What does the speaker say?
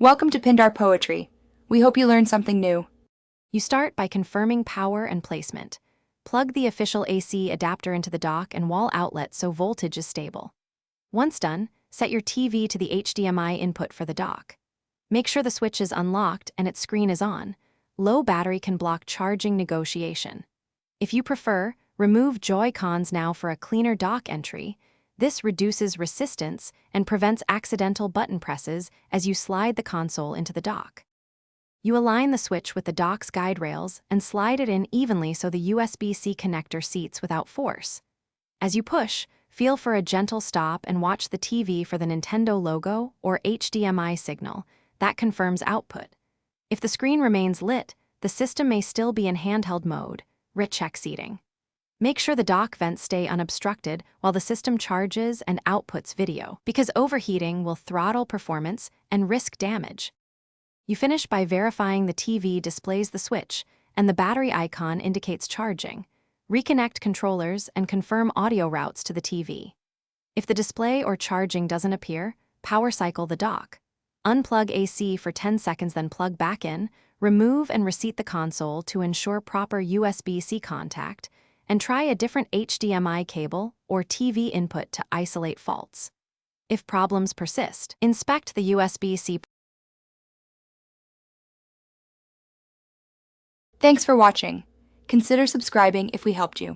Welcome to Pindar Poetry. We hope you learned something new. You start by confirming power and placement. Plug the official AC adapter into the dock and wall outlet so voltage is stable. Once done, set your TV to the HDMI input for the dock. Make sure the switch is unlocked and its screen is on. Low battery can block charging negotiation. If you prefer, remove Joy-Cons now for a cleaner dock entry. This reduces resistance and prevents accidental button presses as you slide the console into the dock. You align the switch with the dock's guide rails and slide it in evenly so the USB-C connector seats without force. As you push, feel for a gentle stop and watch the TV for the Nintendo logo or HDMI signal. That confirms output. If the screen remains lit, the system may still be in handheld mode. Recheck seating. Make sure the dock vents stay unobstructed while the system charges and outputs video, because overheating will throttle performance and risk damage. You finish by verifying the TV displays the switch and the battery icon indicates charging. Reconnect controllers and confirm audio routes to the TV. If the display or charging doesn't appear, power cycle the dock. Unplug AC for 10 seconds, then plug back in. Remove and reseat the console to ensure proper USB-C contact, and try a different HDMI cable or TV input to isolate faults. If problems persist, inspect the USB-C. Thanks for watching. Consider subscribing if we helped you.